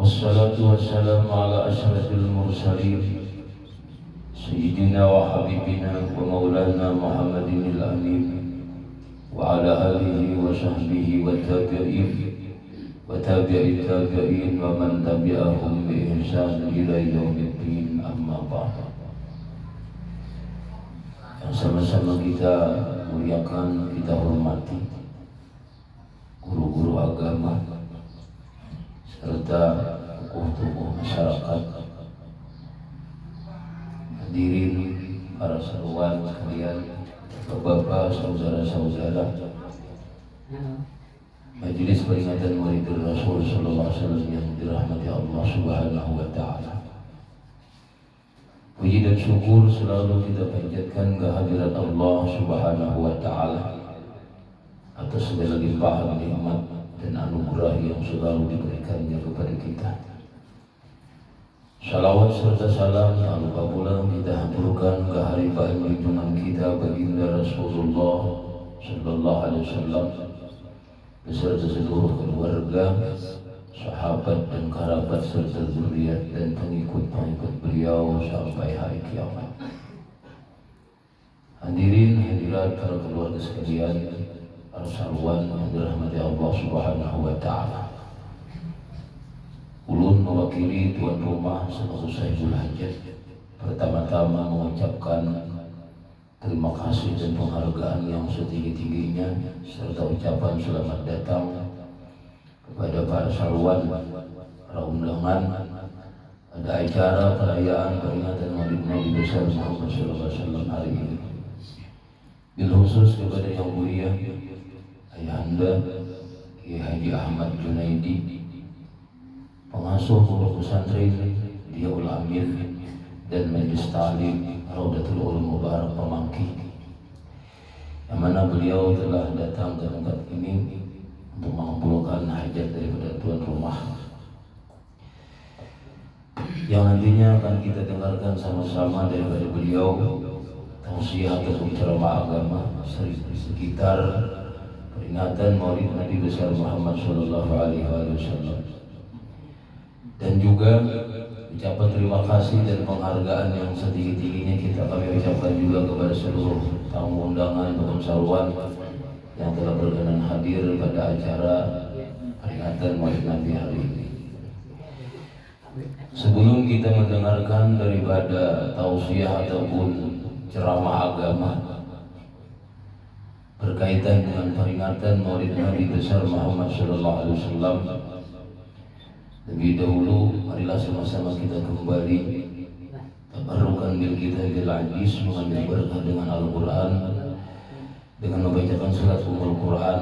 والصلاة والسلام على أشرف المرسلين سيدنا وحبيبنا ومولانا محمد الأمين وعلى آله وصحبه والتابعين وتابع التابعين ومن تبعهم بإحسان إلى يوم الدين. أما بعد, yang sama-sama kita muliakan, kita hormati guru-guru agama serta tokoh-tokoh masyarakat, hadirin para seruan sekalian, bapak-bapak, saudara-saudara, majelis peringatan Maulidul Rasul sallallahu alaihi wasallam yang dirahmati Allah Subhanahu wa taala. Puji dan syukur selalu kita panjatkan kehadirat Allah Subhanahu wa taala atas segala limpahan nikmat dan anugerah yang selalu diberikannya kepada kita. Salawat serta salam tak lupa pula kita haturkan kehadiran junjungan kita baginda Rasulullah sallallahu alaihi wasallam beserta seluruh keluarga, sahabat dan kerabat serta zuriat dan pengikut-pengikut beliau sampai hari kiamat. Hadirin hadirat para keluarga sekalian, para sarwan yang dirahmati Allah Subhanahu wa taala. Ulun mewakili tuan rumah selaku Sahibul Hajat pertama-tama mengucapkan terima kasih dan penghargaan yang setinggi-tingginya serta ucapan selamat datang kepada para sarwan, para undangan pada acara perayaan peringatan Maulid Nabi besar Muhammad sallallahu alaihi wasallam hari ini. Bil khusus kepada yang mulia Ayahanda Kiai Haji Ahmad Junaidi, pengasuh pondok pesantren Diaul Amin dan Majelis Ta'lim Raudatul Ulum Mubarak Pemangki, yang mana beliau telah datang ke tempat ini untuk mengabulkan hajat daripada tuan rumah yang nantinya akan kita dengarkan sama-sama daripada beliau tausiah ataupun ceramah agama sekitar peringatan Maulid Nabi besar Muhammad sallallahu alaihi wasallam, dan juga ucapan terima kasih dan penghargaan yang setinggi-tingginya kami ucapkan juga kepada seluruh tamu undangan maupun sarwan yang telah berkenan hadir pada acara peringatan Maulid Nabi hari ini. Sebelum kita mendengarkan daripada tausiah ataupun ceramah agama berkaitan dengan peringatan Maulid Nabi besar Muhammad sallallahu alaihi wasallam, lebih dahulu marilah sama-sama kita kembali tabarrukan bil kitabil aziz, mengambil berkah dengan Al-Qur'an dengan membacakan surat Ummul Quran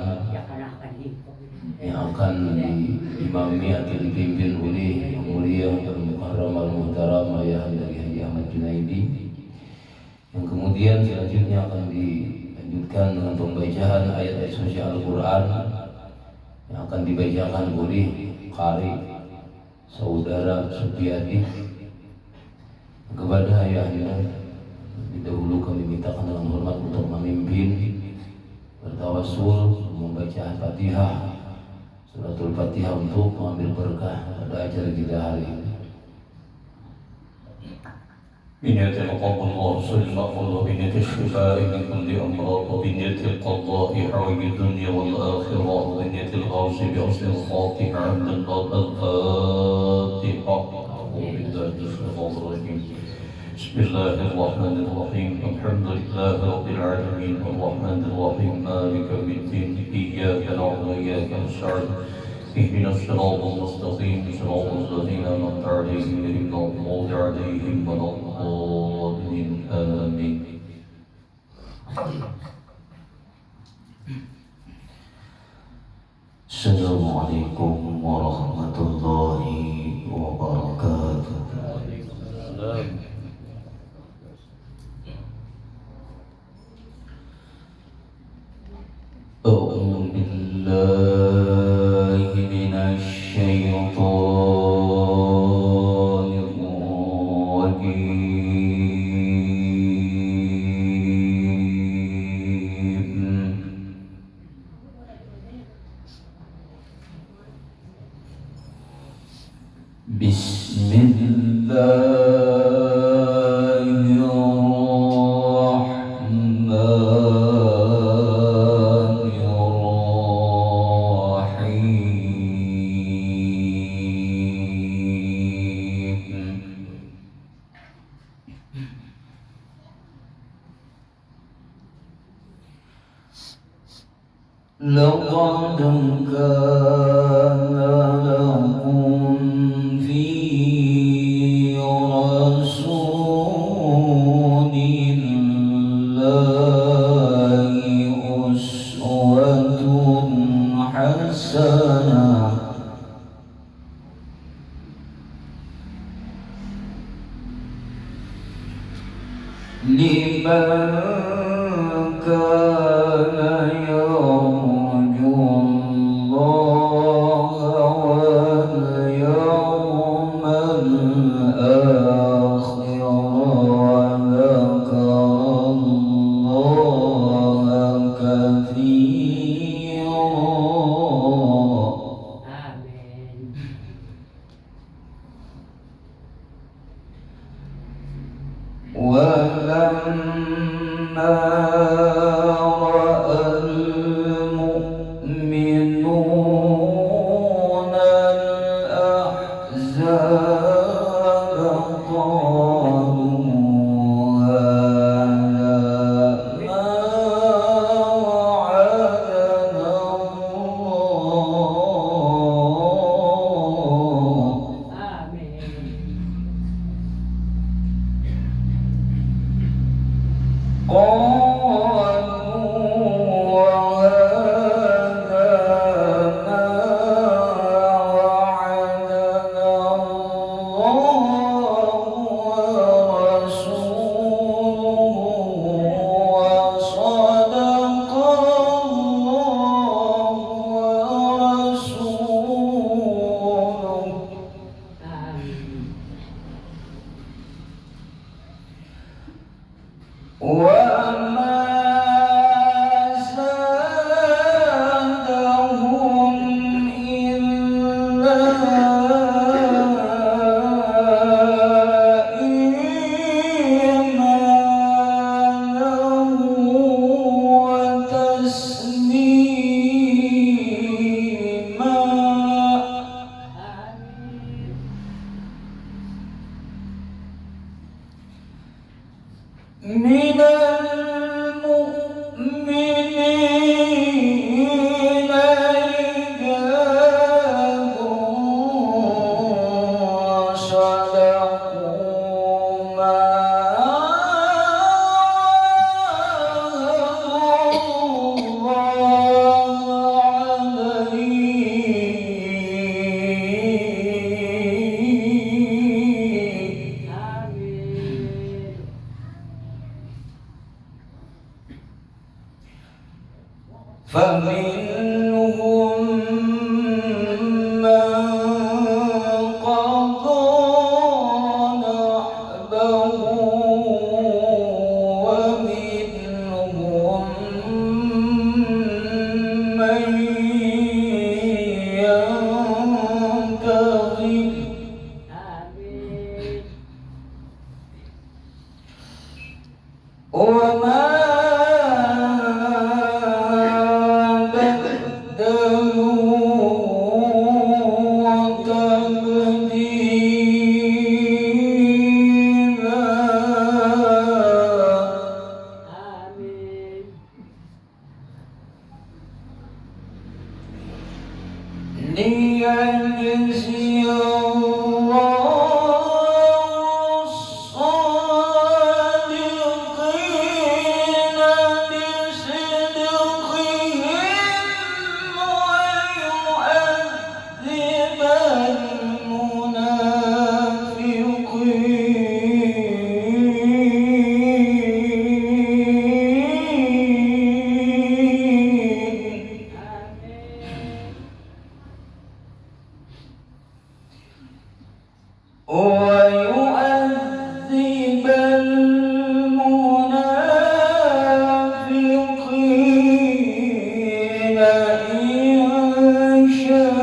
yang akan diimami atau dipimpin oleh yang mulia Al-Mukarram Al-Muhtaram Ayah Haji Ahmad Junaidi, yang kemudian selanjutnya akan dilanjutkan dengan pembacaan ayat-ayat suci Al-Quran yang akan dibacakan oleh Qari Saudara Supiadi. Kepada ayahnya lebih dahulu kami mintakan dengan hormat untuk memimpin bertawassul membaca Al-Fatihah, suratul Fatihah untuk mengambil berkah pada acara kita hari ini. بنية القبول والرسول المقبول وبنية الشفاء من كل أمراض وبنية القضاء حوائج الدنيا والآخرة وبنية الغوث بحسن الخاتمة عند الفاتحة. أعوذ بالله من الشيطان الرجيم. بسم الله الرحمن الرحيم. الحمد لله رب العالمين الرحمن الرحيم مالك يوم الدين إياك نعبد وإياك نستعين اهدنا الصراط المستقيم صراط الذين أنعمت عليهم غير المغضوب عليهم ولا الضالين آمين. Assalamualaikum warahmatullahi wabarakatuh. أعوذ بالله من الشيطان الرجيم. لقد كان لكم في رسول الله أسوة حسنة لمن كان يرجو الله واليوم الآخر وذكر الله كثيرا. ولما رأى المؤمنون الأحزاب قالوا هذا ما وعدنا الله. وما زادهم إلا إيمانا وتسليما. من المؤمنين رجال صدقوا ما عاهدوا الله عليه. فمنهم من قضى نحبه ومنهم من ينتظر وما ليجزي الله الصادقين بصدقهم ويعذب المنافقين إن شاء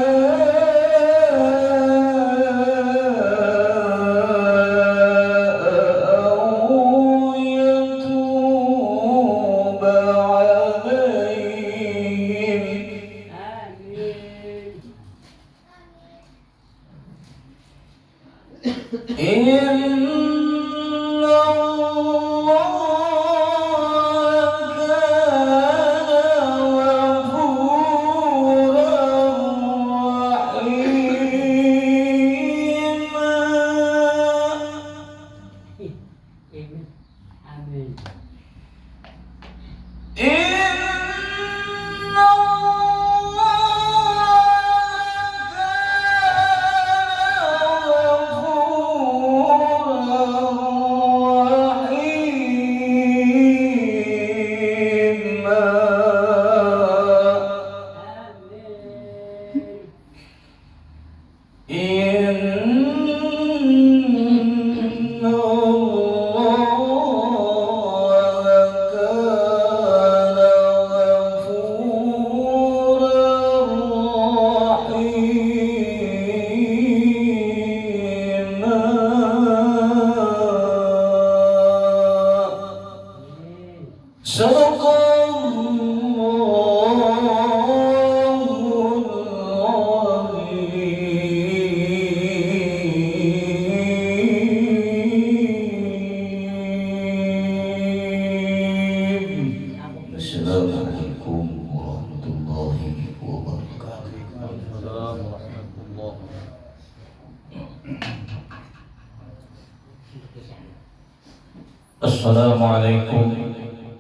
Assalamualaikum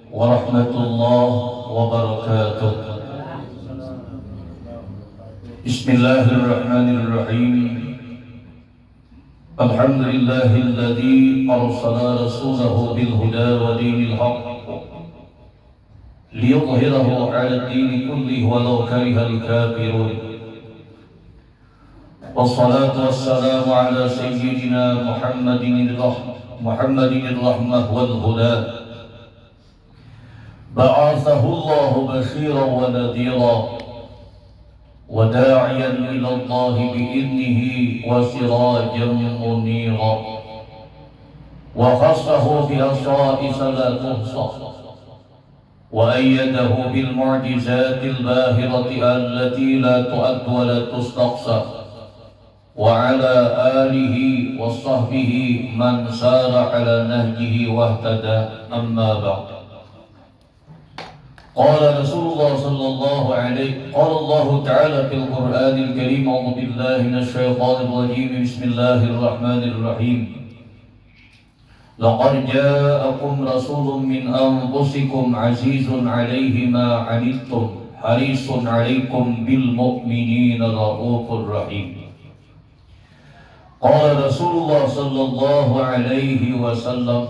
warahmatullahi wabarakatuh. Bismillahirrahmanirrahim. Alhamdulillahilladzi arsala rasulahu bil huda wa dinil haqq liyudhhirahu 'ala ad-din kullihi walau karihal kafirun. Wassalatu wassalamu ala sayyidina Muhammadin rahmah wal huda ba'athahu Allahu bashiran wa nadhira wa da'iyan ila Allah bi'idnihi wa sirajan munira wa khassahu bi asra'isa la tuhsa wa ayyadahu bil mu'jizatil bahirati allati la tu'addu wa la tustaqsa وعلى آله وصحبه من سار على نهجه واهتدى أما بعد قال رسول الله صلى الله عليه قال الله تعالى في القرآن الكريم أعوذ بالله من الشيطان الرجيم بسم الله الرحمن الرحيم لقد جاءكم رسول من أنفسكم عزيز عليه ما عنتم حريص عليكم بالمؤمنين رؤوف رحيم قال رسول الله صلى الله عليه وسلم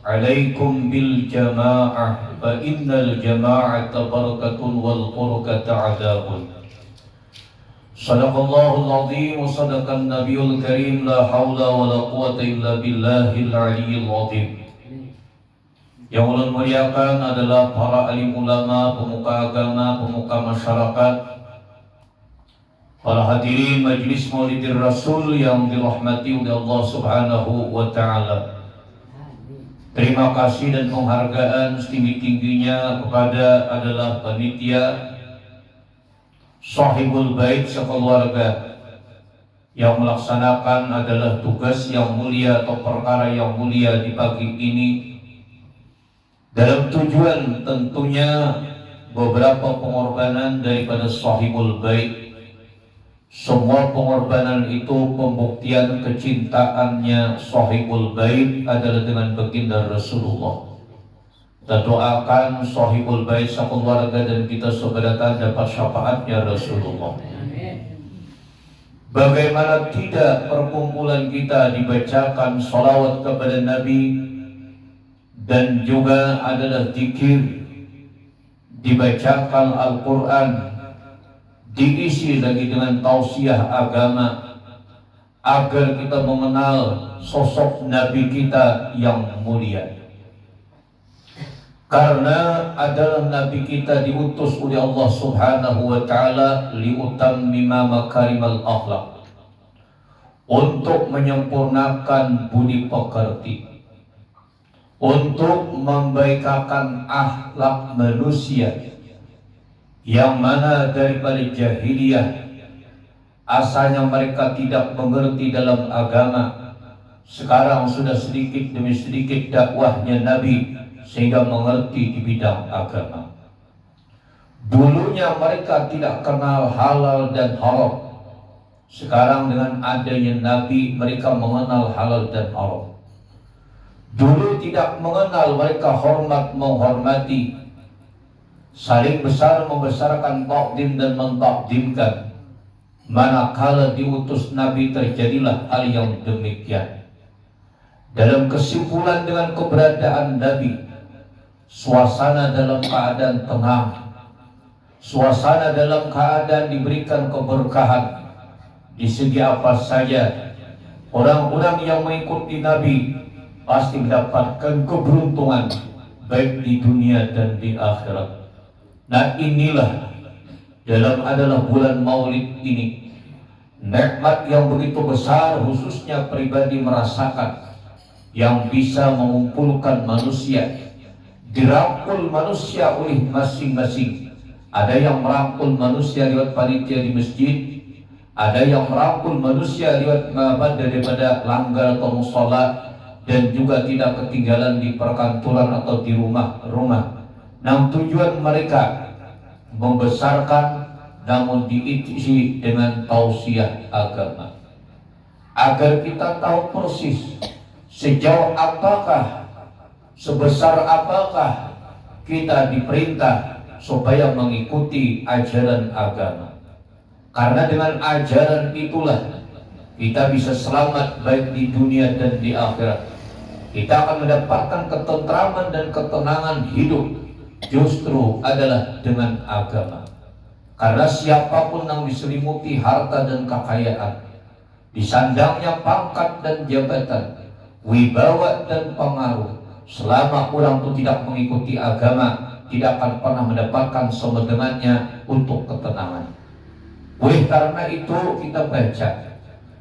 عليكم بالجماعة فإن الجماعة بركة والفرقة عذاب. صدق الله العظيم وصدق النبي الكريم لا حول ولا قوة إلا بالله العلي العظيم. Yang ulun muliakan adalah para alim ulama, pemuka agama, pemuka masyarakat, para hadirin majlis Maulidir Rasul yang dirahmati oleh Allah Subhanahu wa Ta'ala. Terima kasih dan penghargaan setinggi-tingginya kepada adalah panitia Sahibul Bait sekeluarga yang melaksanakan adalah tugas yang mulia atau perkara yang mulia di pagi ini, dalam tujuan tentunya beberapa pengorbanan daripada Sahibul Bait. Semua pengorbanan itu pembuktian kecintaannya Sahibul Bait adalah dengan baginda Rasulullah. Kita doakan Sahibul Bait sekeluarga dan kita seberatan dapat syafaatnya Rasulullah. Bagaimana tidak perkumpulan kita dibacakan salawat kepada Nabi dan juga adalah zikir, dibacakan Al-Quran, diisi lagi dengan tausiah agama agar kita mengenal sosok Nabi kita yang mulia. Karena adalah Nabi kita diutus oleh Allah Subhanahu wa Ta'ala liutammima makarimal akhlak, untuk menyempurnakan budi pekerti, untuk membaikakan akhlak manusia yang mana daripada jahiliyah asalnya mereka tidak mengerti dalam agama, Sekarang sudah sedikit demi sedikit dakwahnya Nabi sehingga mengerti di bidang agama. Dulunya mereka tidak kenal halal dan haram. Sekarang dengan adanya Nabi mereka mengenal halal dan haram. Dulu tidak mengenal, mereka hormat menghormati, saling besar membesarkan, takdim dan mentakdimkan. Manakala diutus Nabi terjadilah hal yang demikian. Dalam kesimpulan, dengan keberadaan Nabi, suasana dalam keadaan tenang, suasana dalam keadaan diberikan keberkahan. Di segi apa saja, orang-orang yang mengikuti Nabi pasti mendapatkan keberuntungan baik di dunia dan di akhirat. Nah, inilah adalah bulan Maulid ini, nikmat yang begitu besar khususnya pribadi merasakan, yang bisa mengumpulkan manusia, dirangkul manusia oleh masing-masing. Ada yang merangkul manusia lewat panitia di masjid, ada yang merangkul manusia lewat daripada langgar atau musola, dan juga tidak ketinggalan di perkantoran atau di rumah-rumah. Nah, tujuan mereka membesarkan namun diisi dengan tausiah agama, agar kita tahu persis sejauh apakah, sebesar apakah kita diperintah supaya mengikuti ajaran agama. Karena dengan ajaran itulah kita bisa selamat baik di dunia dan di akhirat. Kita akan mendapatkan ketentraman dan ketenangan hidup justru adalah dengan agama. Karena siapapun yang diselimuti harta dan kekayaan, disandangnya pangkat dan jabatan, wibawa dan pengaruh, selama orang itu tidak mengikuti agama, tidak akan pernah mendapatkan semedengannya untuk ketenangan. Oleh karena itu kita baca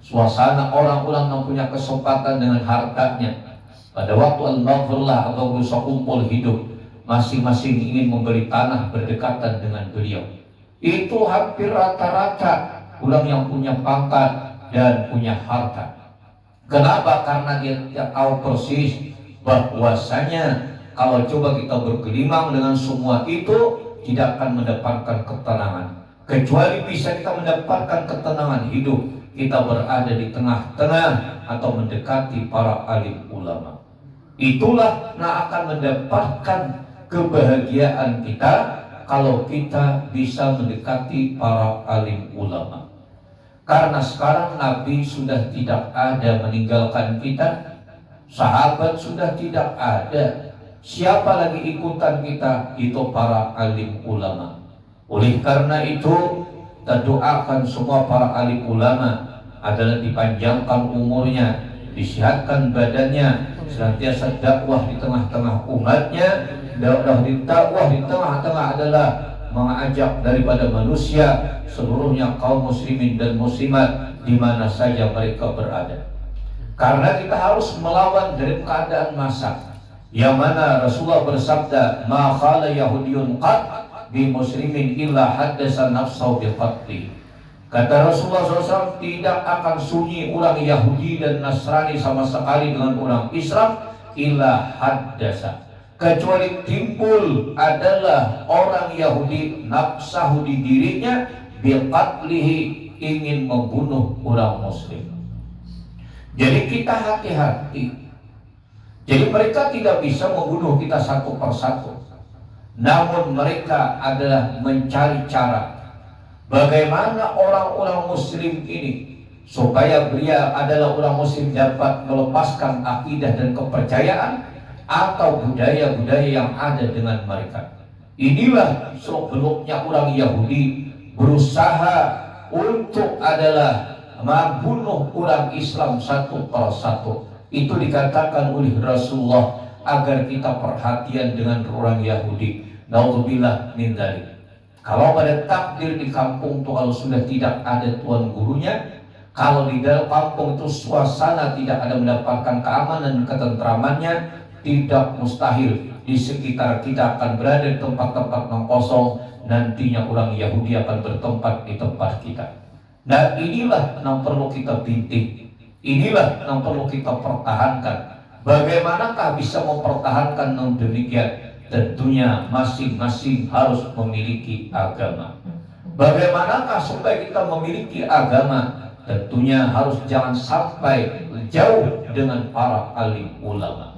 suasana orang-orang yang punya kesempatan dengan hartanya pada waktu al-maghfirlah atau berusaha kumpul hidup, masing-masing ingin membeli tanah berdekatan dengan beliau. Itu hampir rata-rata orang yang punya pangkat dan punya harta. Kenapa? Karena dia tahu persis bahwasanya kalau coba kita bergelimang dengan semua itu, tidak akan mendapatkan ketenangan. Kecuali bisa kita mendapatkan ketenangan hidup, kita berada di tengah-tengah atau mendekati para alim ulama. Itulah yang akan mendapatkan kebahagiaan kita kalau kita bisa mendekati para alim ulama. Karena sekarang Nabi sudah tidak ada meninggalkan kita, sahabat sudah tidak ada, siapa lagi ikutan kita? Itu para alim ulama. Oleh karena itu kita doakan semua para alim ulama adalah dipanjangkan umurnya, disehatkan badannya, senantiasa dakwah di tengah-tengah umatnya. Dakwah di tengah-tengah adalah mengajak daripada manusia seluruhnya, kaum muslimin dan muslimat di mana saja mereka berada. Karena kita harus melawan dari keadaan masa yang mana Rasulullah bersabda, ma khala yahudiyun qad bi muslimin illa haddasa nafsahu bi qatli. Kata Rasulullah SAW, tidak akan sunyi orang Yahudi dan Nasrani sama sekali dengan orang Islam illa haddasa, kecuali timbul adalah orang Yahudi nafsahu di dirinya biqatlihi, ingin membunuh orang muslim. Jadi kita hati-hati. Jadi mereka tidak bisa membunuh kita satu persatu, namun mereka adalah mencari cara bagaimana orang-orang muslim ini supaya dia adalah orang muslim dapat melepaskan akidah dan kepercayaan atau budaya-budaya yang ada dengan mereka. Inilah seluk-beluknya orang Yahudi berusaha untuk adalah membunuh orang Islam satu persatu. Itu dikatakan oleh Rasulullah agar kita perhatian dengan orang Yahudi. Naudzubillah min dzalik. Kalau pada takdir di kampung itu kalau sudah tidak ada tuan gurunya, kalau di dalam kampung itu suasana tidak ada mendapatkan keamanan dan ketentramannya, tidak mustahil di sekitar kita akan berada di tempat-tempat yang kosong. Nantinya orang Yahudi akan bertempat di tempat kita. Nah, inilah yang perlu kita bintik. Inilah yang perlu kita pertahankan. Bagaimanakah bisa mempertahankan yang demikian? Tentunya masing-masing harus memiliki agama. Bagaimanakah supaya kita memiliki agama? Tentunya harus jangan sampai jauh dengan para alim ulama.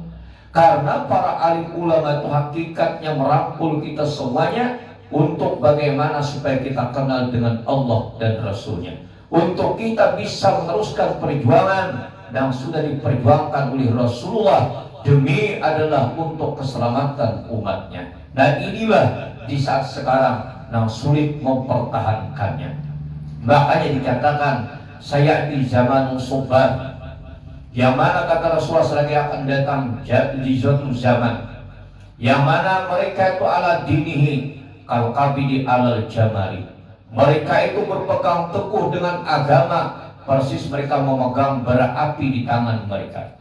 Karena para alim ulama itu hakikatnya merangkul kita semuanya untuk bagaimana supaya kita kenal dengan Allah dan Rasulnya. Untuk kita bisa meneruskan perjuangan yang sudah diperjuangkan oleh Rasulullah demi adalah untuk keselamatan umatnya. Dan inilah di saat sekarang yang sulit mempertahankannya. Makanya dikatakan saya di zaman sobat, yang mana kata Rasulullah selagi akan datang di suatu zaman yang mana mereka itu ala dinihi kalau kabidi alal jamari. Mereka itu berpegang teguh dengan agama persis mereka memegang bara api di tangan mereka.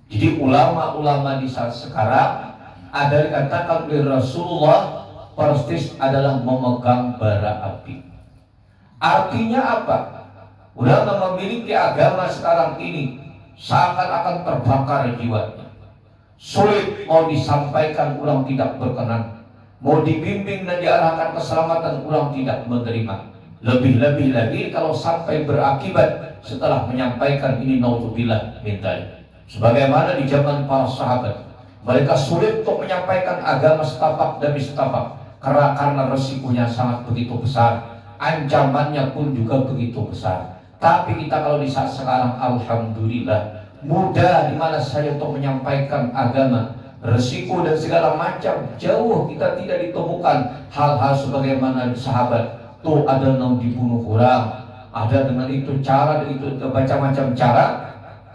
Jadi ulama-ulama di saat sekarang ada dikatakan oleh Rasulullah persis adalah memegang bara api. Artinya apa? Ulama memiliki agama sekarang ini seakan-akan terbakar jiwanya. Sulit mau disampaikan, ulang tidak berkenan. Mau dibimbing dan diarahkan keselamatan, ulang tidak menerima. Lebih-lebih lagi kalau sampai berakibat setelah menyampaikan ini, naudzubillah min dzalik. Sebagaimana di zaman para sahabat, mereka sulit untuk menyampaikan agama setapak demi setapak karena resikonya sangat begitu besar, ancamannya pun juga begitu besar. Tapi kita kalau di saat sekarang, alhamdulillah, mudah di mana saya untuk menyampaikan agama. Resiko dan segala macam jauh kita tidak ditemukan hal-hal sebagaimana sahabat. Tuh ada yang dibunuh orang, ada dengan itu cara, dan itu macam-macam cara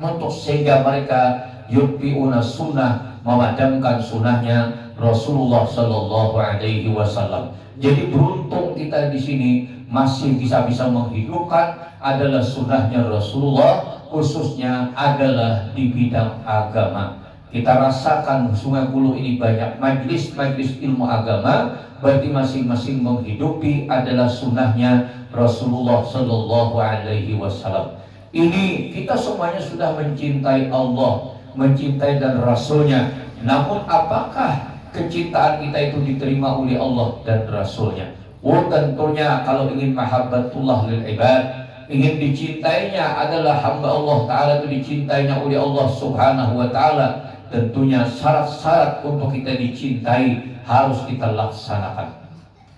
untuk sehingga mereka yutbi'una sunnah, memadamkan sunnahnya Rasulullah Sallallahu Alaihi Wasallam. Jadi beruntung kita di sini masih bisa menghidupkan adalah sunnahnya Rasulullah, khususnya adalah di bidang agama. Kita rasakan Sungai Buloh ini banyak majlis-majlis ilmu agama, berarti masing-masing menghidupi adalah sunnahnya Rasulullah Sallallahu Alaihi Wasallam. Ini kita semuanya sudah mencintai Allah, mencintai dan Rasulnya. Namun apakah kecintaan kita itu diterima oleh Allah dan Rasulnya? Oh tentunya kalau ingin mahabbatullah lil ibad, ingin dicintainya adalah hamba Allah Ta'ala itu dicintainya oleh Allah Subhanahu Wa Ta'ala. Tentunya syarat-syarat untuk kita dicintai harus kita laksanakan.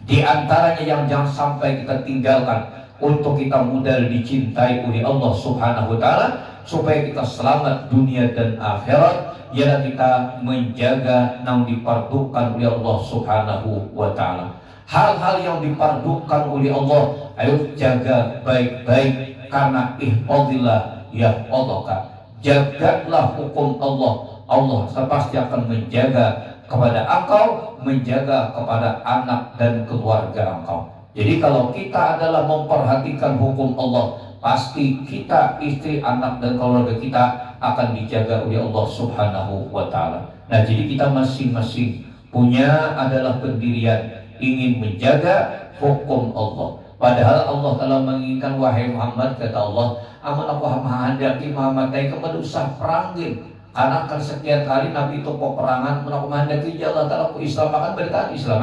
Di antaranya yang jangan sampai kita tinggalkan untuk kita mudah dicintai oleh Allah Subhanahu Wa Ta'ala, supaya kita selamat dunia dan akhirat, ialah kita menjaga yang dipardukan oleh Allah Subhanahu Wa Ta'ala. Hal-hal yang dipardukan oleh Allah, ayo jaga baik-baik, karena ihfadillah yahfadhuka. Jagalah hukum Allah, Allah pasti akan menjaga kepada engkau, menjaga kepada anak dan keluarga engkau. Jadi kalau kita adalah memperhatikan hukum Allah, pasti kita, istri, anak dan keluarga kita akan dijaga oleh Allah Subhanahu Wa Ta'ala. Nah jadi kita masing-masing punya adalah pendirian ingin menjaga hukum Allah. Padahal Allah telah menginginkan, wahai Muhammad, kata Allah, aman aku menghendaki Muhammad tadi kepada usah perangin. Karena akan sekian kali Nabi itu peperangan, aku menghendaki Allah Ta'ala ku Islam, akan bertahan Islam,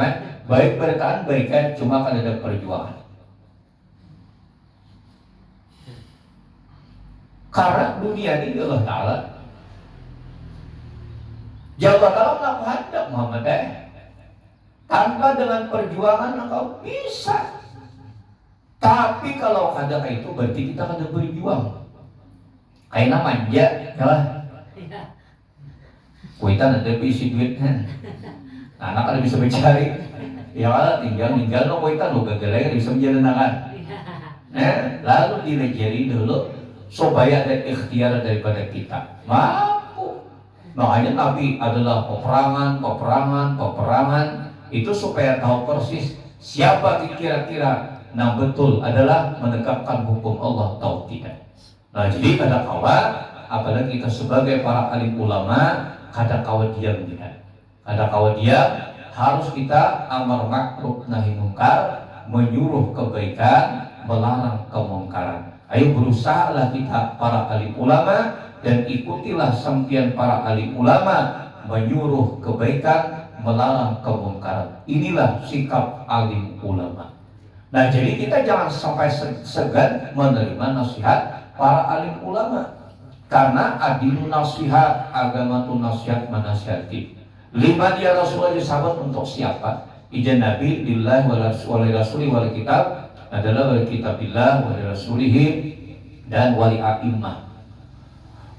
baik bertahan baik kan, cuma akan ada perjuangan. Karena dunia ini Allah Ta'ala, Allah Ta'ala aku hendak Muhammad tanpa dengan perjuangan engkau bisa. Tapi kalau ada itu berarti kita ada berjuang. Kayak manja, kalah. Kuitan ada isi duit, anak ada bisa mencari. Ya kalau tinggal no kuitan lo gagalnya bisa menjalankan. Lalu dilejari dulu supaya ada ikhtiar daripada kita. Mampu. Makanya Nabi adalah peperangan. Itu supaya tahu persis siapa kira-kira yang betul adalah menegakkan hukum Allah atau tidak. Nah jadi kada kawan, apalagi kita sebagai para alim ulama, kada kawan diam tidak. Kada kawan diam, harus kita amar ma'ruf nahi mungkar, menyuruh kebaikan, melarang kemungkaran. Ayo berusahalah kita para alim ulama dan ikutilah sampian para alim ulama menyuruh kebaikan, melarang kemungkaran. Inilah sikap alim ulama. Nah, jadi kita jangan sampai segan menerima nasihat para alim ulama. Karena adinu nasihat, agama tu nasihat manasihati. Lima dia Rasulullah sahabat untuk siapa? Ijan Nabi lillahi wali rasuli wali kitab adalah wali kitabillah wali rasulihi dan wali a'immah.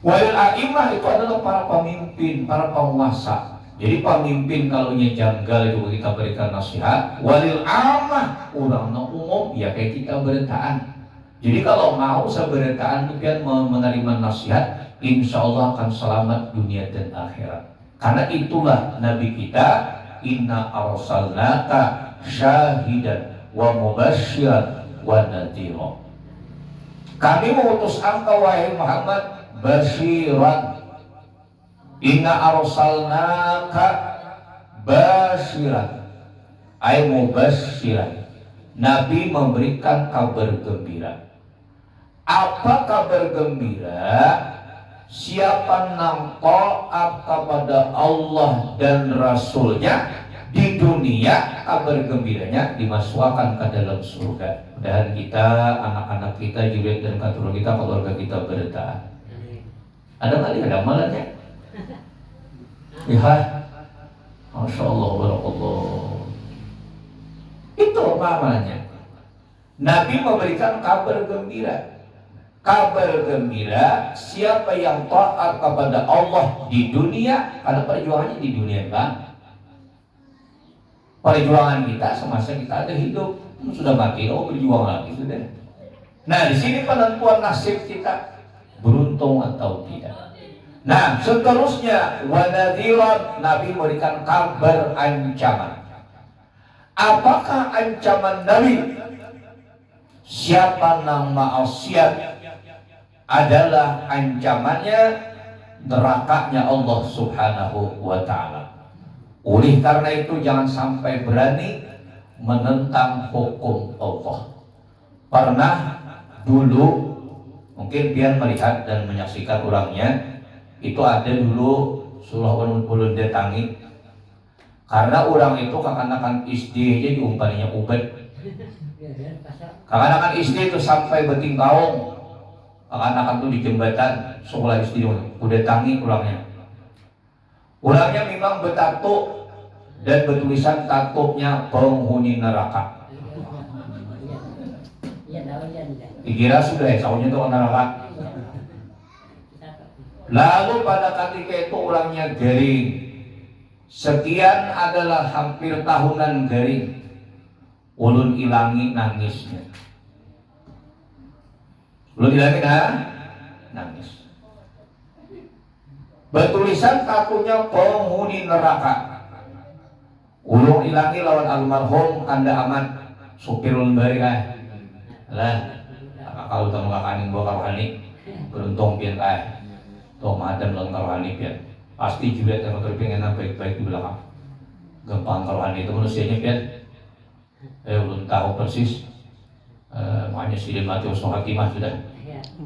Wali a'immah itu adalah para pemimpin, para penguasa. Jadi pemimpin kalau nya janggal itu kita berikan nasihat. Walil amah orang umum ya kayak kita berentaan. Jadi kalau mau seberentaan kemudian menerima nasihat, insya Allah akan selamat dunia dan akhirat. Karena itulah Nabi kita, inna arsalnaka syahidan wa mubasyiran wa nadhira. Kami mengutus engkau wahai Muhammad basyiran. Inna arsalnaka basyiran ay mubasyiran. Nabi memberikan kabar gembira. Apa kabar gembira? Siapa nang taat kepada Allah dan Rasulnya di dunia, kabar gembiranya dimasukkan ke dalam surga. Dan kita, anak-anak kita, juriat dan keturunan kita, keluarga kita bertaat. Ada kali ada amalannya? Ya, Masya Allah, barakallah. Itu amalannya. Nabi memberikan kabar gembira. Kabar gembira siapa yang taat kepada Allah di dunia, karena perjuangannya di dunia kan. Perjuangan kita semasa kita ada hidup, sudah mati, berjuang lagi sudah. Nah, di sini penentuan nasib kita, beruntung atau tidak. Nah, seterusnya wanadhiran, Nabi memberikan kabar ancaman. Apakah ancaman Nabi? Siapa yang maksiat adalah ancamannya nerakanya Allah Subhanahu wa ta'ala. Oleh karena itu jangan sampai berani menentang hukum Allah. Pernah dulu, mungkin pian melihat dan menyaksikan orangnya, itu ada dulu surah ulun datangi. Karena orang itu kakanakan SD aja diumpaninya ubed. Kakanakan SD itu sampai betingkaung. Kakanakan itu di jembatan sekolah SD udah tangi orangnya. Orangnya memang bertato dan bertulisan tatupnya penghuni neraka. Dikira sudah ya, saunya itu neraka. Lalu pada ketika itu orangnya garing. Sekian adalah hampir tahunan garing. Ulun ilangi nangisnya. Ulun ilangi nangis. Bertulisan tatunya penghuni neraka. Ulun ilangi lawan almarhum Anda aman supir ulun bari lah. Kalau tamu kakanin bawa karohani beruntung pian toh madam lawan karohani pian. Pasti juga yang terpengen baik-baik di belakang. Gampang karohani itu manusianya pian. Belum tahu persis. Makanya si mati usung hakimah sudah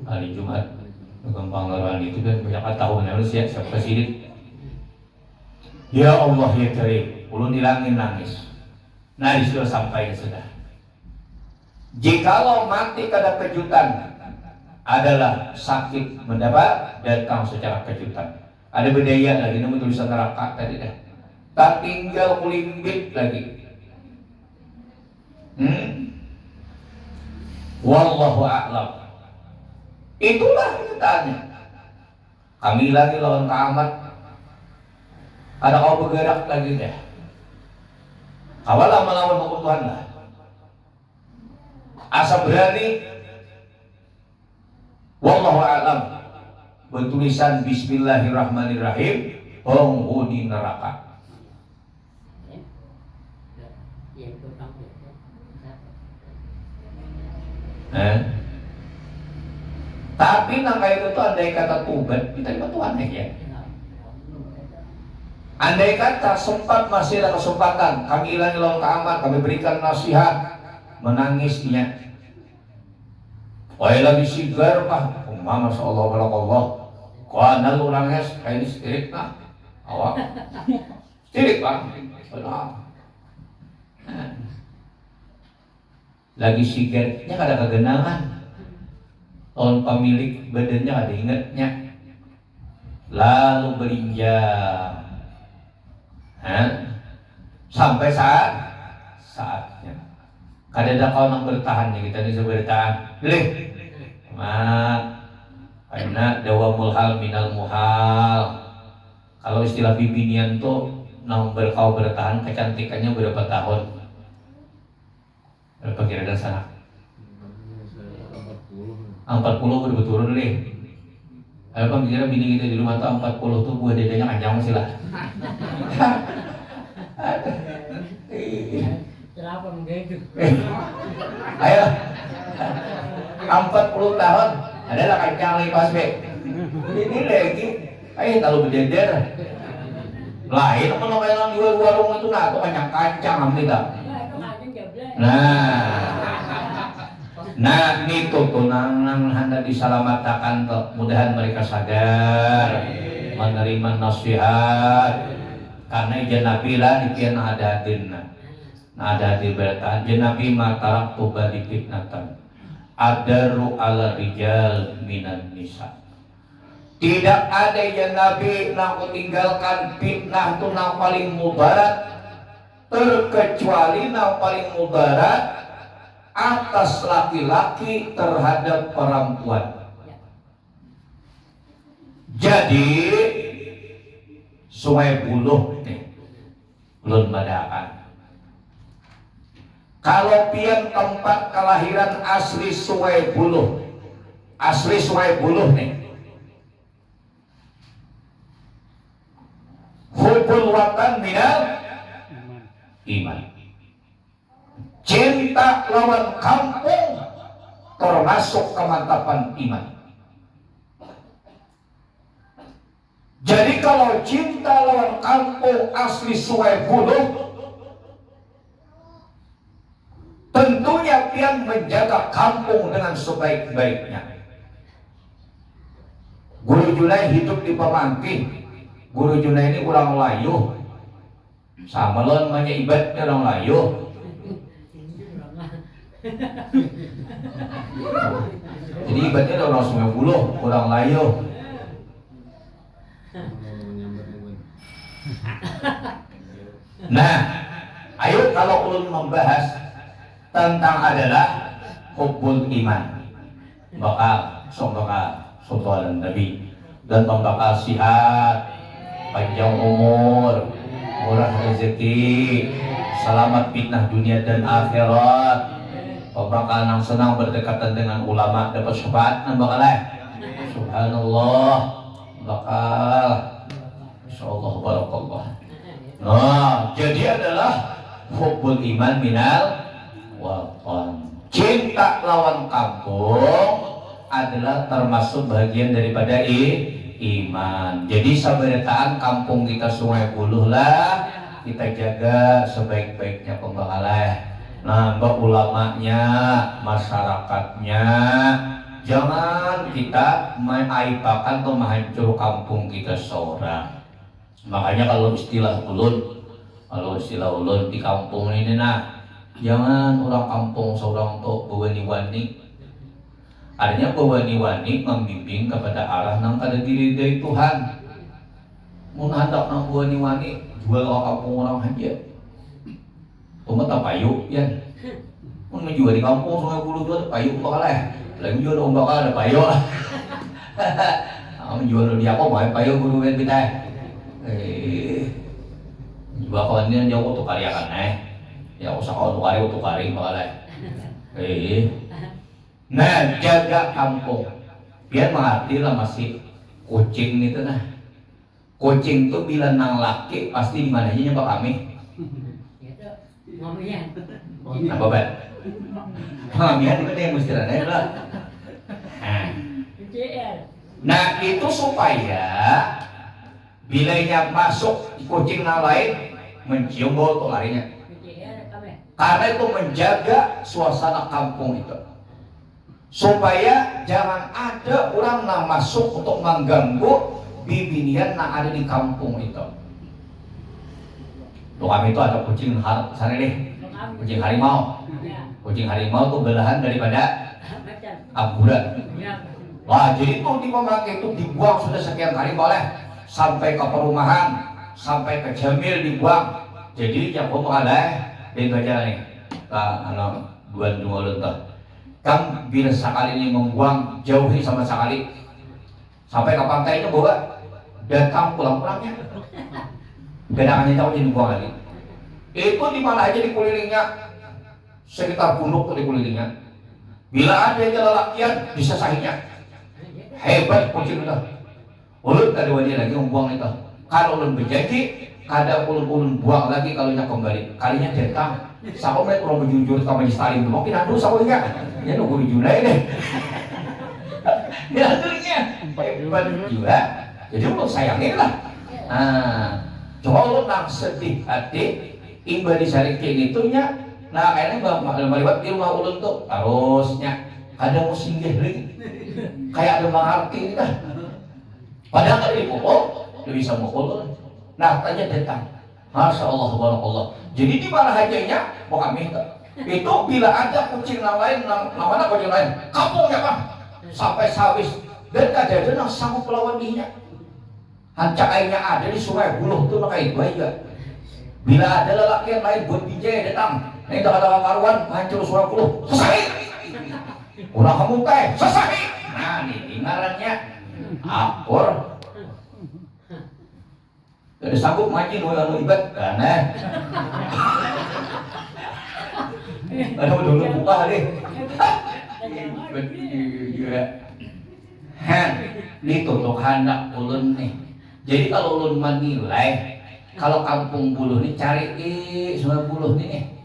hari Jumat. Gampang karohani itu kan banyak tahun manusia siapa presiden. Ya Allah ya Karim, ulun hilangin nangis. Nah disuruh sampai sudah. Jikalau mati kada kejutan adalah sakit mendapat datang secara kejutan. Ada bedaya lagi nama tulisan neraka tadi dah. Tak tinggal kulimbit lagi. Wallahu a'lam. Itulah kenyataannya. Kami lagi lawan tamat. Ada kau bergerak lagi deh. Kawalah melawan hukum Tuhan lah. Asa berani. Wallahu a'lam. Bertulisan Bismillahirrahmanirrahim. Penghuni neraka. Tapi nangka itu tuh andai kata tubat kita diterima Tuhan ya. Andai kata sempat masih ada kesempatan, kami ilangi lawan keaman, kami berikan nasihat, menangisnya. Wah lagi sigar pak, masya Allah barakallah. Kuana orangnya kayak ini setirik nah, awak setirik pak. Lagi sigarnya kada kegenangan. Tahun pemilik badannya ada ingatnya. Lalu berinjam. Sampai saatnya. Kadang kau nang bertahan ya kita bisa bertahan. Boleh. Karena dawamul hal minal muhal. Kalau istilah bibinian tuh nang kau bertahan kecantikannya berapa tahun? Berapa kira-kira sana? 40 udah berturun deh. Ayo bang, kira bini kita di rumah tuh 40 tuh buah dedenya kencang masih lah. Kenapa begitu? Ayo 40 tahun adalah kencang lagi pas be. Ini lagi, ayo kalau berdeder. Lain kalau kayak di warung itu nah tuh kencang ambil tak. Nah itu tuh nang hendak diselamatkan tuh, mudahan mereka sadar menerima nasihat karena ija Nabi lah dikian adatin ada di beratan jenabi matarak tuba di fitnatan adaru ala rijal minan nisa. Tidak ada yang Nabi nang tinggalkan fitnah tuh nang paling mudarat terkecuali nang paling mudarat atas laki-laki terhadap perempuan. Jadi Sungai Buluh nih belum badaan. Kalau pian tempat kelahiran asli Sungai Buluh, nih hubul watan minal iman. Cinta lawan kampung termasuk kemantapan iman. Jadi kalau cinta lawan kampung asli Sungai Buluh, tentunya pian menjaga kampung dengan sebaik-baiknya. Guru Junai hidup di Pemangkin. Guru Junai ini orang Layu. Sama lon namanya ibadnya orang Layu. Jadi ibadnya ada orang Sungai Buluh, orang Layu. Nah, ayo kalau ulun membahas tentang adalah hubbul iman, bakal soal Nabi dan membakal sihat, panjang umur, murah rezeki, selamat fitnah dunia dan akhirat. Pembakal yang senang berdekatan dengan ulama dapat syafaat dan bakal subhanallah bakal insyaallah barakallah. Nah, jadi adalah hubbul iman minal watan. Cinta lawan kampung adalah termasuk bagian daripada iman. Jadi sabarataan kampung kita Sungai Buluh lah kita jaga sebaik-baiknya pembakalan. Nah, ulamanya, masyarakatnya, jangan kita mengaibakan atau menghancur kampung kita seorang. Makanya kalau istilah ulun di kampung ini nah, jangan orang kampung seorang tuh bewani-wani. Artinya bewani-wani membimbing kepada arah nang kada diri dari Tuhan. Mun hendak nang bewani-wani jual ke kampung orang aja. Tumat payu ya. Mun menjual di kampung Sungai Buluh tuh payu bakal lagi jual ombak ada payu. Menjual di apa bae payu guru ben kita. Bakonnya jauh untuk karyakan ya usah kau untuk kari bakal nah jaga kampung biar mengerti lah masih kucing itu nah kucing tuh bila nang laki pasti di mana aja nyampe kami ngomongnya apa bet ngamian itu yang mesti ada lah nah itu supaya bilanya masuk kucing yang lain mencium bau tuh larinya karena itu menjaga suasana kampung itu. supaya jangan ada orang yang masuk untuk mengganggu bibinian yang ada di kampung itu. Loh, kami itu ada kucing sana deh, kucing harimau. Kucing harimau itu belahan daripada amburan. Wah, jadi itu memakai itu dibuang sudah sekian kali boleh, sampai ke perumahan, sampai ke Jamil dibuang. Jadi yang ngomong ada di baca nih, dua lentok. Kan bila sekali ini membuang jauhi sama sekali, sampai ke pantai itu bawa datang pulang-pulangnya. Gedangannya jauh jadi dibuang lagi. Itu di mana aja dikelilingnya, sekitar punduk tuh dikelilingnya. Bila ada yang lelakian disesahinya. Hebat kucing itu. Ulun tadi wajah lagi membuang itu. Kalau ulun berjanji, kada ulun buang lagi kalau nya kembali. Kalinya datang. Siapa mereka orang berjujur sama Stalin itu mungkin aduh siapa enggak? Ya nunggu dijulai deh. Ya akhirnya hebat juga. Jadi ulun sayangin lah. Nah, coba ulun nang sedih hati, imba disarikin itunya. Nah kayaknya melibat di rumah ulun tuh harusnya ada mau singgih lagi. Kayak ada mengerti ini kan. Padahal kan dipukul, dia bisa mukul. Nah, tanya datang. Masya Allah, barakallah. Jadi di mana hajanya, mau kami itu bila ada kucing lain, namanya kucing lain, kampung ya Pak, sampai sawis dan kadang-kadang yang sanggup melawan dirinya. Hancak airnya ada di sungai Buluh tuh maka itu aja. Bila ada lelaki yang lain buat bijaya datang, ini tak ada karuan, hancur sungai Buluh, selesai. Kurang kamu teh, selesai. Nah, ini ngarannya akur. Jadi sanggup maji nu ibat karena ada dulu buka deh. Ditutup hendak ulun nih. Jadi kalau ulun menilai, kalau kampung Buluh nih cari Sungai Buluh nih.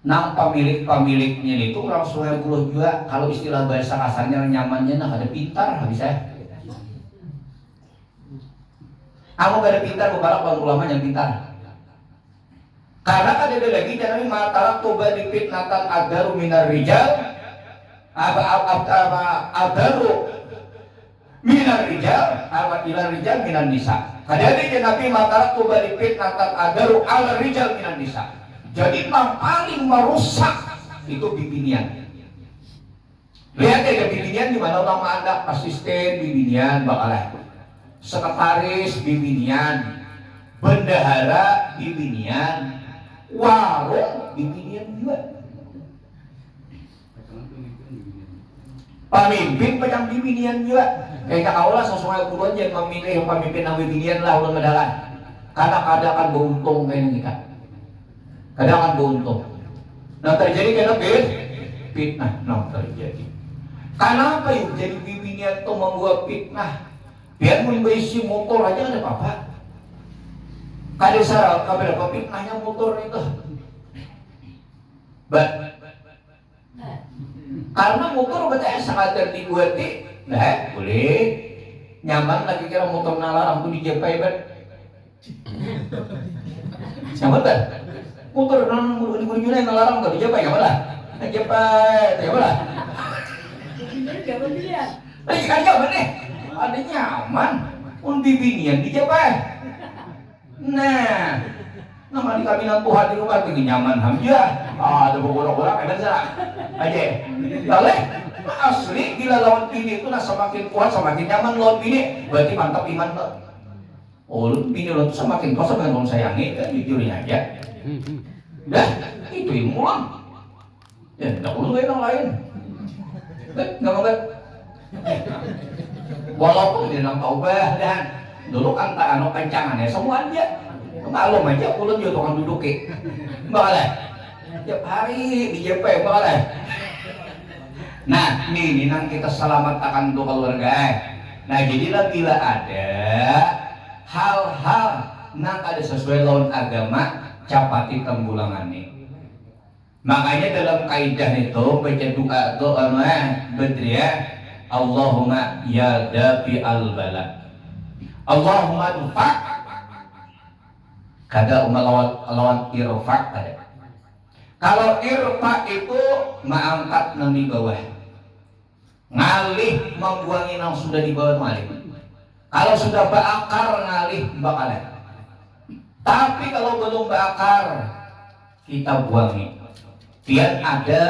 Nang pemiliknya itu orang Sungai Buluh juga, kalau istilah bahasa kasarnya nyamannya nah ada pintar habis saya. Aku gak ada pintar, beberapa bang ulama yang pintar. Karena kan ada lagi jangan matarak toba dipit natan agaru minar rijal, agaru minar rijal, ilar rijal minan nisa. Kadang ada nabi matarak toba dipit natan agaru al rijal minan nisa. Jadi yang paling merusak itu bibinian. Lihat ya bibinian di mana orang ada asisten bibinian bakalah. Sekretaris bibinian, bendahara bibinian, warung bibinian juga. Pemimpin pegang bibinian juga. Kayak kaulah sesuai ukuran jangan memilih pemimpin yang bibinian lah ulun medalan. Karena kadang akan beruntung kayak ini kan. Kadang akan beruntung. Nah terjadi kenapa? Fitnah. Nah terjadi. Kenapa yuk jadi bibinian itu membuat fitnah? Biar membeli motor aja ada apa-apa. Kada syarat kabel apa fitnahnya motor itu. Karena motor betulnya sangat dibuati, nah boleh nyaman lagi kira motor nalarang tuh dijapai bet. Nyaman bet. Motor nalarang di nalarang tuh dijapai nyaman lah. Dijapai, nyaman lah. Lagi kan nyaman nih. Ada nyaman, bibinian dijapai. Nah, nama di kabinan Tuhan di rumah tinggi nyaman hamja. Ada beberapa ada salah aja. Lalu asli bila lawan bini itu nah semakin kuat semakin nyaman lawan bini, berarti mantap iman lo. Oh, bini lo tuh semakin kuat semakin lo sayangi kan jujurin aja. Dah, itu ilmu lah. Ya, tidak perlu yang lain. Nggak nggak. Walaupun dia nang taubah dan dulu kan tak anu kencangannya semua aja. Maklum aja ulun juga tukang duduk boleh. Tiap hari di JP boleh. Nah, ini nang kita selamat akan untuk keluarga. Nah, jadilah bila ada hal-hal nang ada sesuai lawan agama capati tenggulangan nih. Makanya dalam kaidah itu baca doa doa bedriya Allahumma ya dafi al-bala Allahumma dufak kada lawan irfak kada Kalau irfa itu mengangkat nang di bawah, ngalih membuangi nang sudah di bawah ngalih. Kalau sudah berakar ngalih bakalan. Tapi kalau belum berakar kita buangi. Biar ada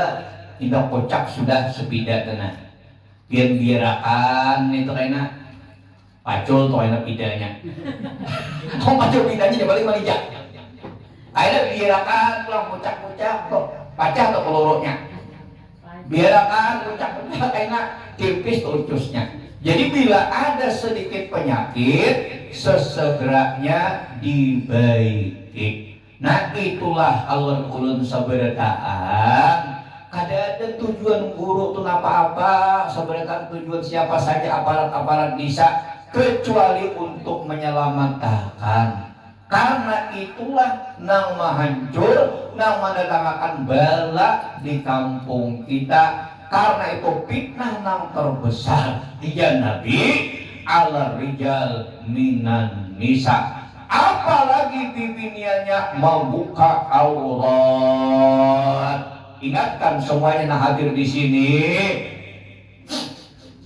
tindak kocak sudah sepida tenang. Biar biarakan itu kayaknya pacul tuh enak pidanya. Oh pacul pidanya dia balik malijak. Akhirnya biarakan pulang kocak-kocak kok pacah atau peloroknya. Biarakan kocak-kocak enak tipis ucusnya. Jadi bila ada sedikit penyakit sesegeranya dibaiki. Nah itulah alur ulun sabarataan. Kada ada tujuan guru itu apa-apa, sebenarnya tujuan siapa saja aparat-aparat bisa kecuali untuk menyelamatkan. Karena itulah nang mahancur, nang mendatangkan bala di kampung kita. Karena itu fitnah nang terbesar dia Nabi ala rijal minan nisa. Apalagi bibiniannya membuka aurat. Ingatkan semuanya yang hadir di sini.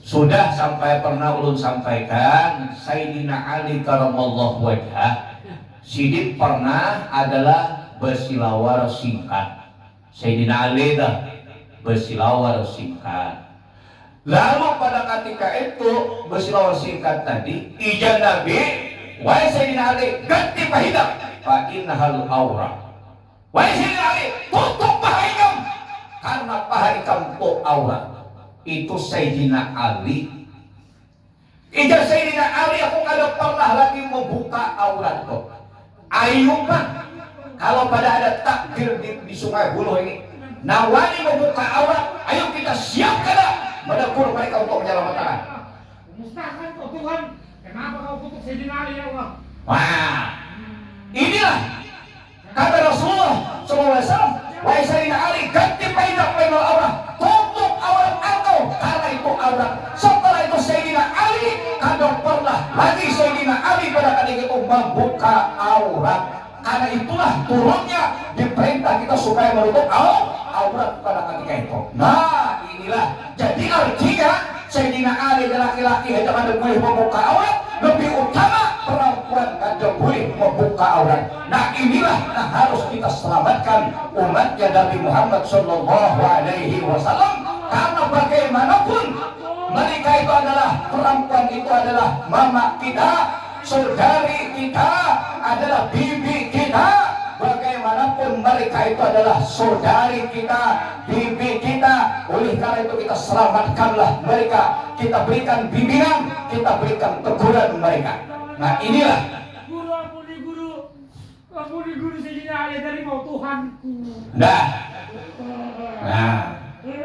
Sudah sampai pernah ulun sampaikan Sayyidina Ali karamallahu wajhah. Sidik pernah adalah bersilawar singkat. Sayyidina Ali dah bersilawar singkat. Lalu pada ketika itu bersilawar singkat tadi, ijazah Nabi, wahai Sayyidina Ali, ganti pahidah, fa innahal aurah. Wahai Sayyidina Ali, tutup paha ikam, karena paha ikam itu aurat. Itu Sayyidina Ali. Ijazah Sayyidina Ali, aku kada pernah lagi membuka aurat kok. Ayo kan, kalau pada ada takdir di Sungai Buloh ini, nawani membuka aurat, ayo kita siap kada mendapur mereka untuk menyelamatkan. Mustahil kok Tuhan, kenapa kau tutup Sayyidina Ali ya Allah? Wah, inilah kata Rasulullah SAW. Wahai Sayyidina Ali, ganti paidah paidah aurat, tutup aurat engkau, karena itu aurat. Setelah itu Sayyidina Ali kada pernah lagi Sayyidina Ali pada ketika itu membuka aurat. Karena itulah turunnya diperintah kita supaya menutup aurat pada ketika itu. Nah inilah jadi artinya Sayyidina Ali laki-laki hanya kada boleh membuka aurat, lebih utama perempuan kada boleh membuka aurat. Nah inilah yang harus kita selamatkan umatnya Nabi Muhammad Sallallahu Alaihi Wasallam. Karena bagaimanapun mereka itu adalah perempuan, itu adalah mama kita, saudari kita, adalah bibi kita. Bagaimanapun mereka itu adalah saudari kita, bibi kita. Oleh karena itu kita selamatkanlah mereka, kita berikan bimbingan, kita berikan teguran mereka. Nah inilah Guru, ampuni guru Sayyidina Ali dari mau Tuhanku. nah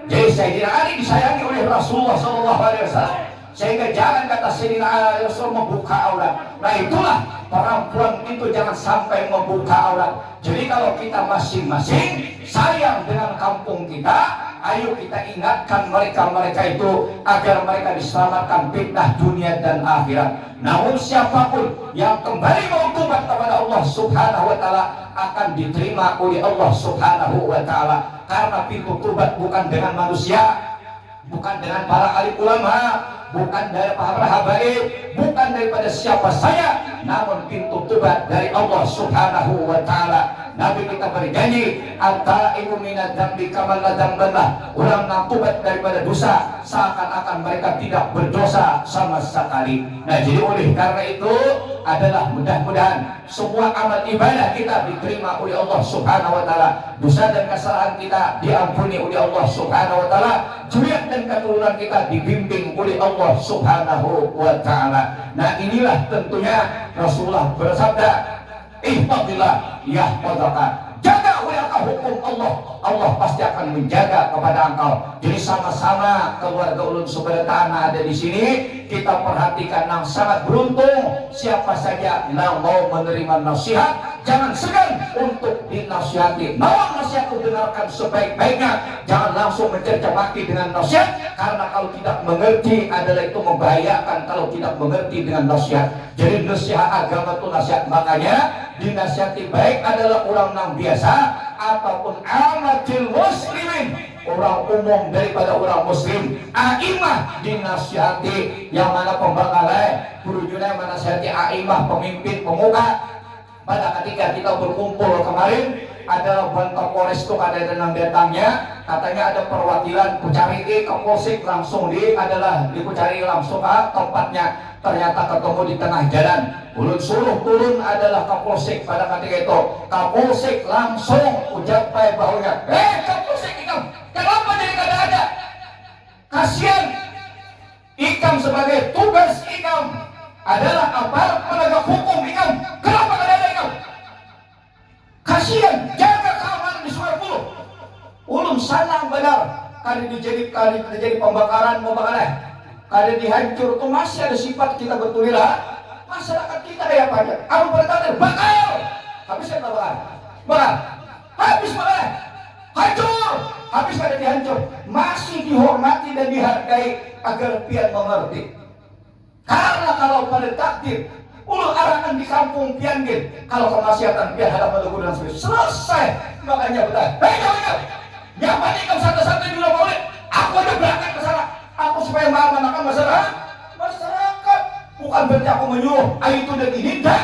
jadi Sayyidina Ali disayangi oleh Rasulullah SAW, sehingga jangan kata Sayyidina Ali Rasul membuka aurat. Nah itulah perempuan itu jangan sampai membuka aurat. Jadi kalau kita masing-masing sayang dengan kampung kita, ayo kita ingatkan mereka itu agar mereka diselamatkan fitnah dunia dan akhirat. Namun siapapun yang kembali mau tobat kepada Allah Subhanahu wa taala akan diterima oleh Allah Subhanahu wa taala. Karena pintu tobat bukan dengan manusia, bukan dengan para alim ulama, bukan dari para habaib, bukan daripada siapa saya, namun pintu tobat dari Allah Subhanahu wa taala. Nabi kita berjanji, at-taibu minadz dzambi kaman la dzamballah. Orang yang tobat daripada dosa seakan-akan mereka tidak berdosa sama sekali. Nah, jadi oleh karena itu adalah mudah-mudahan semua amal ibadah kita diterima oleh Allah Subhanahu wa taala. Dosa dan kesalahan kita diampuni oleh Allah Subhanahu wa taala. Zuriat dan keturunan kita dibimbing oleh Allah Subhanahu wa taala. Nah, inilah tentunya Rasulullah bersabda, ihfazillah yahfazaka. Jaga wilayah hukum Allah, Allah pasti akan menjaga kepada engkau. Jadi sama-sama keluarga ulun seberataan ada di sini, kita perhatikan yang sangat beruntung. Siapa saja yang mau menerima nasihat, jangan segan untuk dinasihati. Mau nasihat itu dengarkan sebaik-baiknya, jangan langsung mencerca maki dengan nasihat, karena kalau tidak mengerti adalah itu membahayakan kalau tidak mengerti dengan nasihat. Jadi nasihat agama itu nasihat, makanya dinasihati baik adalah orang yang biasa, ataupun amatil muslimin, orang umum daripada orang muslim, aimah dinasihati, yang mana pembakalan guru-gurunya menasihati aimah, pemimpin pemuka. Pada ketika kita berkumpul kemarin, adalah Buan Kapolres itu ada dengan datangnya, katanya ada perwakilan Kucari Kapolsek langsung adalah dikucari langsung ke tempatnya. Ternyata ketemu di tengah jalan, ulun suruh turun adalah Kapolsek. Pada ketika itu Kapolsek langsung ucap bahunya, Kapolsek ikam, kenapa jadi kada ada? Kasihan ikam sebagai tugas ikam adalah aparat penegak hukum ikam, kenapa kada ada ikam? Kasihan, jaga keamanan di Sungai Buloh. Ulun sanang benar, kali terjadi pembakaran, kali dihancur itu masih ada sifat kita bertulilah. Masyarakat kita kayak apa aja? Abu berkata bakal, habis kita bakal, habis bakal, hancur, habis kada dihancur, masih dihormati dan dihargai agar pian mengerti. Karena kalau pada takdir ulu arahan di kampung pian gin, kalau kemaksiatan pian hadap pada gudang selesai. Makanya betul, jauh, yang paling kamu satu-satu juga boleh. Aku aja berangkat ke sana, aku supaya mengamankan masyarakat. Bukan berarti aku menyuruh, itu dan ini tidak.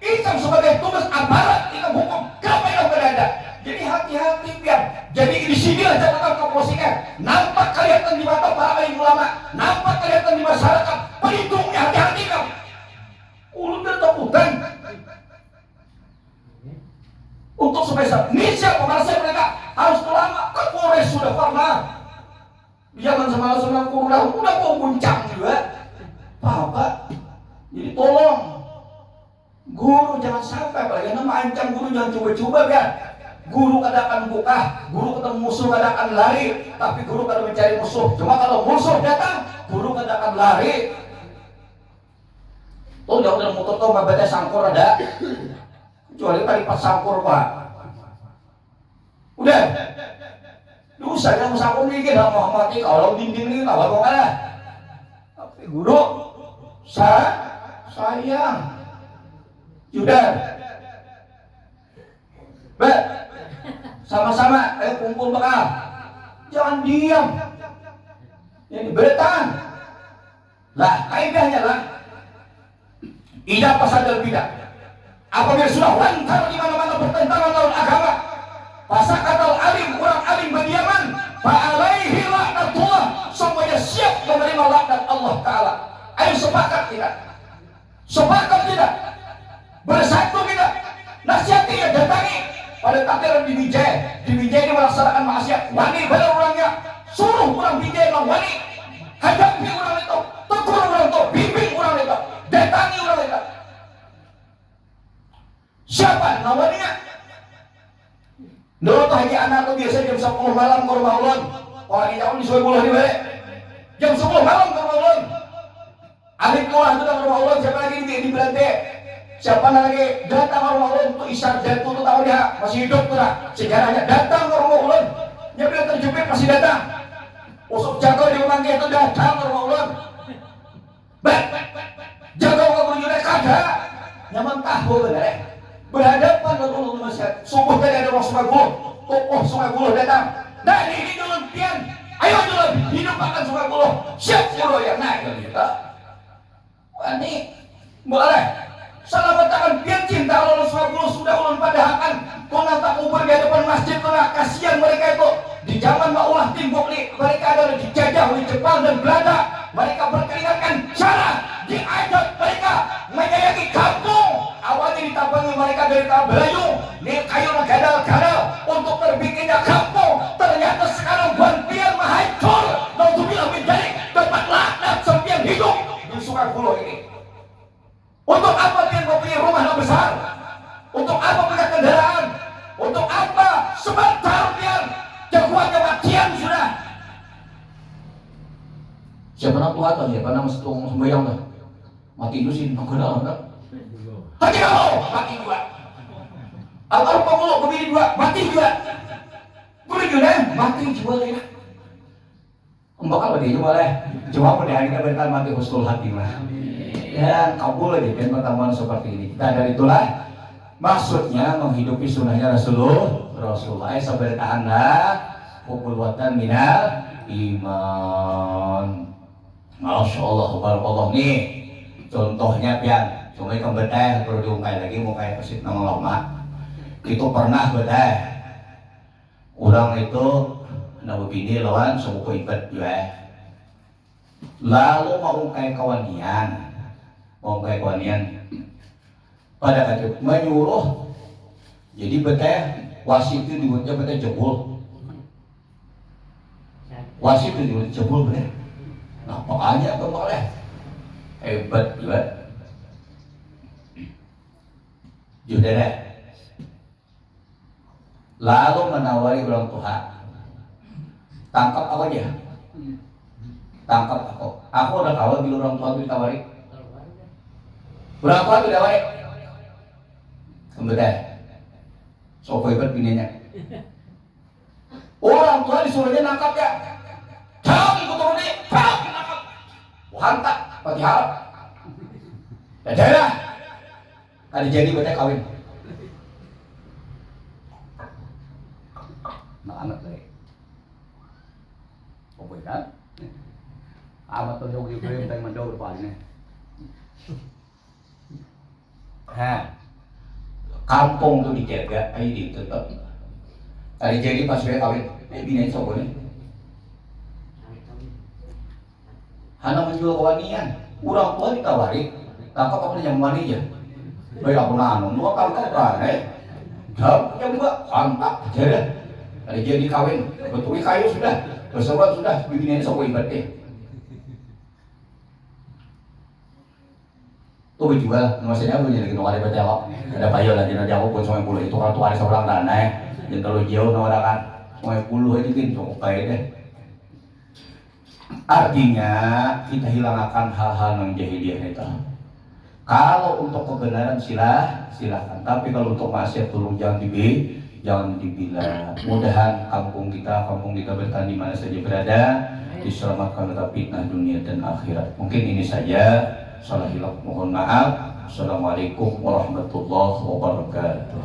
Ikam sebagai tugas aparat, ikam hukum, kenapa ikam berada? Jadi hati-hati pian. Jadi di sinilah catatan Kapolseknya. Nampak kelihatan di mata para alim ulama, nampak kelihatan di masyarakat. Pelindungnya hati-hati kamu. Ulun bertakutan untuk supaya Indonesia pemerintah mereka harus ulama. Kapolres sudah pernah zaman semalam kurang udah mau guncang juga. Apa? Jadi tolong guru jangan sampai, apalagi nama ancam guru jangan coba-coba kan. Guru kadang akan buka, guru ketemu musuh kadang akan lari, tapi guru kadang mencari musuh. Cuma kalau musuh datang, guru kadang akan lari. Oh, udah motor tuh mabetnya sangkur ada. Kecuali tadi pas sangkur pak. Udah. Lu saya mau sangkur nih, gak mau mati kalau dinding nih, nggak mau kalah. Tapi guru, sayang. Sudah. Sama-sama, ayo kumpul bekal. Jangan diam. Ini bertahan. Lah, kaidahnya lah. Ida pasadal bidah. Apabila sudah lantar di mana-mana bertentangan lawan agama, fasakatal alim, orang alim berdiaman, fa'alaihi laknatullah, semuanya siap menerima laknat Allah Ta'ala. Ayo sepakat kita. Sepakat kita. Bersatu kita. Nasihati ya, datangi. Pada takdiran di Wijaya ini melaksanakan maksiat. Wani benar orangnya. Suruh orang Wijaya orang wani. Hadapi orang itu. Tegur orang itu. Bimbing orang itu. Datangi orang itu. Siapa namanya? Dulu tuh haji anak tuh biasa jam 10 malam ke rumah ulun. Orang ini jauh di Sungai Buloh di balik. Jam 10 malam ke rumah ulun. Adik pulang tuh ke rumah ulun. Siapa lagi di Belanda? Siapa lagi datang ke rumah ulun untuk Isyar Jatuh tuh tahu dia masih hidup tuh lah. Sejarahnya datang ke rumah ulun. Dia bilang terjepit masih datang. Usuk jago di rumah dia itu datang ke rumah ulun. Jago ke berjuda kada. Nyaman tahu benar. Berhadapan dengan ulun masyarakat. Subuh tadi ada orang Sungai Buloh. Tokoh Sungai Buloh datang. Dan ini dulu pian. Ayo dulu hidup akan Sungai Buloh. Siap Buloh yang naik kita. Wah ini boleh. Selamat tangan pian cinta ulun Sungai Buloh sudah ulun padahakan. Kona tak ubah di hadapan masjid kona. Kasihan mereka itu. Di zaman maulah timbuk mereka adalah dijajah oleh Jepang dan Belanda. Mereka berkeringatkan cara diajak mereka menyayangi kampung. Awalnya ditabangi mereka dari Kabelayung, nih kayu gadal-gadal untuk terbikinnya kampung. Ternyata sekarang bantian menghancur. Naudzubillah min dzalik, dapat laknat sampai hidup di Sungai Buloh ini. Untuk apa dia mempunyai rumah yang besar? Untuk apa punya kendaraan? Untuk apa? Sebentar dia jagoannya matian sudah. Siapa nak tua atau siapa nak sembahyang dah? Mati itu sih, nak kenal tak? Mati kamu, mati juga. Almarhum pemulung pemilih dua, mati juga. Boleh juga, mati juga ya. Bakal bagi juga boleh. Cuma pada hari kita berikan mati husnul khatimah. Ya kabul lagi dan pertemuan seperti ini. Kita dari itulah Maksudnya menghidupi sunnahnya Rasulullah. Sebertahanlah kubuatan minal iman. Masya Allah, barakallah nih. Contohnya pian, cuma ikan beteh perlu diungkai lagi, mau kayak pesit nama lama. Itu pernah beteh. Orang itu nabi bini lawan sebuku ibat juga. Lalu mau ungkai kawanian, pada kata menyuruh. Jadi beteh wasit itu dibuatnya beteh jebul. Wasit itu dibuat jebul beteh. Nah makanya apa boleh hebat juga. Judara lalu menawari orang tua, tangkap aku aja, tangkap aku udah kawan bila orang tua itu ditawari, orang tua itu ditawari kemudian sopo hebat bininya, orang tua disuruhnya nangkap ya, jangan ikut turun nih, jangan nangkap, hantar pati harap, ya daerah, ada jadi banyak kawin. Nah anak lagi, oh kan? Amat tuh jauh juga yang tengah jauh depan ini. Kampung tuh dijaga, ayo tetap. Tadi jadi pas saya kawin, bini sopo nih. Hana menjual kawanian, orang tua ditawari, tangkap apa yang maninya? Baik aku nanung, dua tangkap lah, jawab yang juga tangkap, jadi. Ada jadi kawin, betul kayu sudah, bersobat sudah, bikin ini sopo ibadah. Tuh dijual, maksudnya aku jadi kenal ada berjawab, ada payo lagi nanti aku pun sampai puluh itu kan tuh ada seorang tanah, yang terlalu jauh nawar kan, sampai puluh aja kan cukup baik deh. Artinya kita hilangkan hal-hal yang jahiliyah itu. Kalau untuk kebenaran silahkan, tapi kalau untuk maksiat tolong jangan dibilang. Mudahan kampung kita bertahan di mana saja berada, diselamatkan dari fitnah dunia dan akhirat. Mungkin ini saja. Salah hilaf mohon maaf. Assalamualaikum warahmatullahi wabarakatuh.